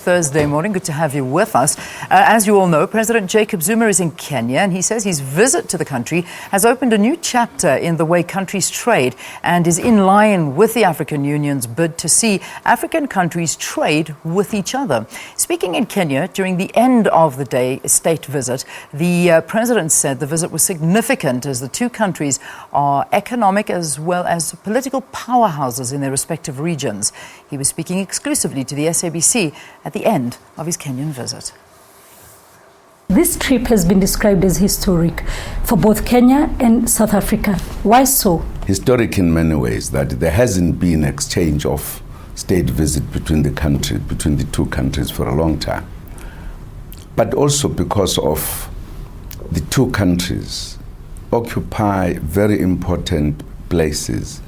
Thursday morning. Good to have you with us. As you all know, President Jacob Zuma is in Kenya, and he says his visit to the country has opened a new chapter in the way countries trade and is in line with the African Union's bid to see African countries trade with each other. Speaking in Kenya during the end of the day state visit, the president said the visit was significant as the two countries are economic as well as political powerhouses in their respective regions. He was speaking exclusively to the SABC at the end of his Kenyan visit. This trip has been described as historic for both Kenya and South Africa. Why so? Historic in many ways, that there hasn't been exchange of state visit between the two countries for a long time. But also because of the two countries occupy very important places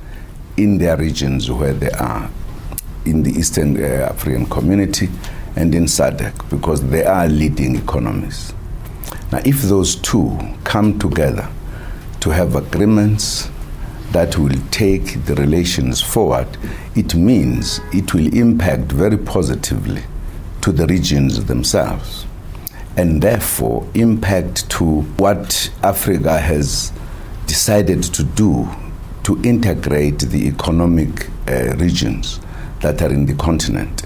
in their regions where they are, in the Eastern African Community and in SADC, because they are leading economies. Now, if those two come together to have agreements that will take the relations forward, it means it will impact very positively to the regions themselves, and therefore impact to what Africa has decided to do to integrate the economic regions that are in the continent.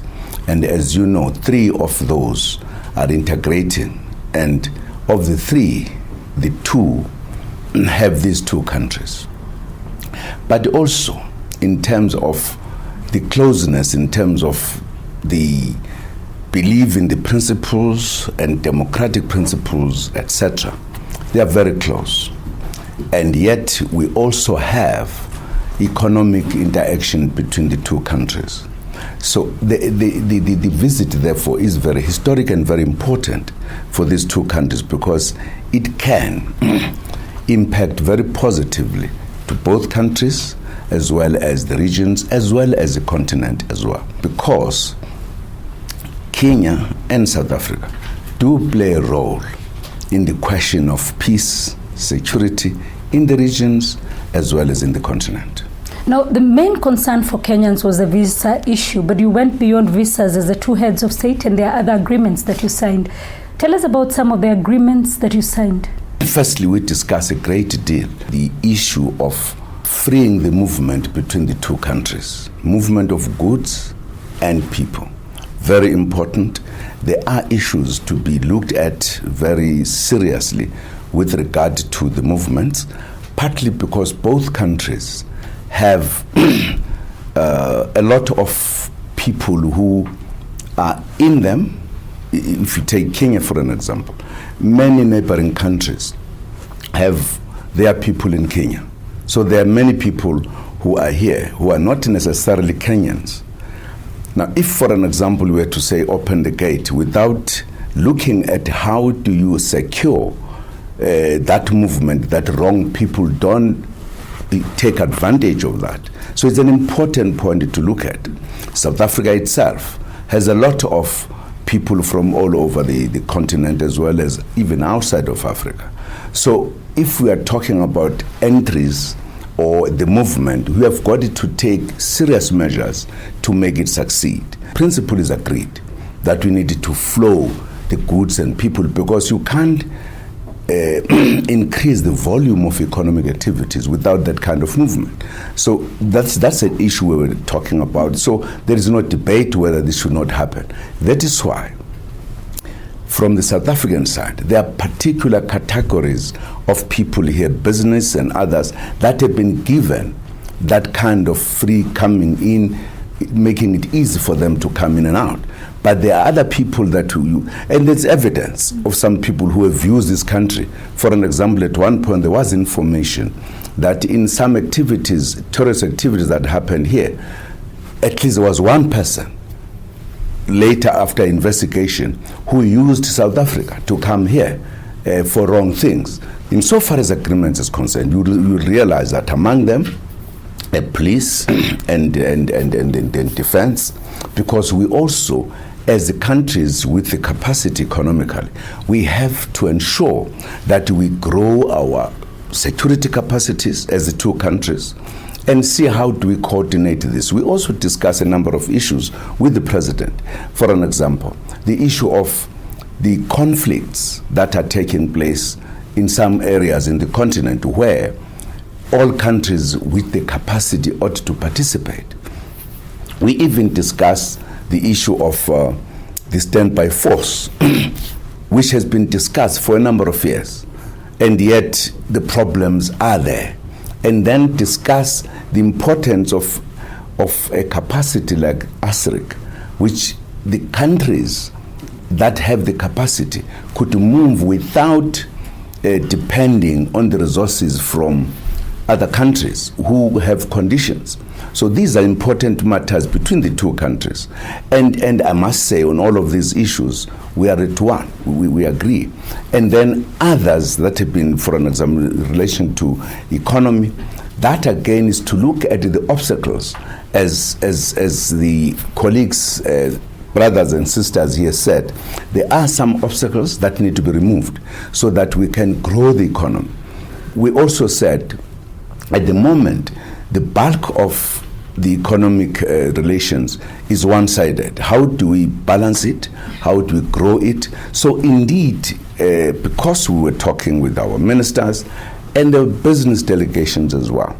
And as you know, 3 of those are integrating, and of the 3, the 2 have these 2 countries. But also in terms of the closeness, in terms of the belief in the principles and democratic principles, etc., they are very close. And yet we also have economic interaction between the two countries. So the visit, therefore, is very historic and very important for these two countries, because it can impact very positively to both countries, as well as the regions, as well as the continent as well. Because Kenya and South Africa do play a role in the question of peace, security in the regions, as well as in the continent. Now, the main concern for Kenyans was the visa issue, but you went beyond visas as the two heads of state, and there are other agreements that you signed. Tell us about some of the agreements that you signed. Firstly, we discussed a great deal the issue of freeing the movement between the two countries, movement of goods and people. Very important. There are issues to be looked at very seriously with regard to the movements, partly because both countries have a lot of people who are in them. If you take Kenya for an example, many neighboring countries have their people in Kenya. So there are many people who are here who are not necessarily Kenyans. Now, if, for an example, we were to say open the gate without looking at how do you secure that movement, that wrong people don't take advantage of that. So it's an important point to look at. South Africa itself has a lot of people from all over the continent, as well as even outside of Africa. So if we are talking about entries or the movement, we have got to take serious measures to make it succeed. Principle is agreed that we need to flow the goods and people, because you can't increase the volume of economic activities without that kind of movement. So that's an issue we were talking about. So there is no debate whether this should not happen. That is why, from the South African side, there are particular categories of people here, business and others, that have been given that kind of free coming in, making it easy for them to come in and out. But there are other people that and there's evidence of some people who have used this country. For an example, at one point there was information that in some activities, terrorist activities that happened here, at least there was one person later, after investigation, who used South Africa to come here for wrong things. Insofar as agreements is concerned, you realize that among them, police and defense, because we also, as the countries with the capacity economically, we have to ensure that we grow our security capacities as the two countries, and see how do we coordinate this. We also discuss a number of issues with the president. For an example, the issue of the conflicts that are taking place in some areas in the continent where all countries with the capacity ought to participate. We even discuss the issue of the standby force, which has been discussed for a number of years, and yet the problems are there. And then discuss the importance of a capacity like ASRIC, which the countries that have the capacity could move without depending on the resources from other countries who have conditions. So these are important matters between the two countries. And I must say, on all of these issues, we are at one. We agree. And then others that have been, for an example, in relation to economy, that again is to look at the obstacles as the colleagues, brothers and sisters here said. There are some obstacles that need to be removed so that we can grow the economy. We also said, at the moment, the bulk of the economic relations is one-sided. How do we balance it? How do we grow it? So indeed, because we were talking with our ministers and the business delegations as well,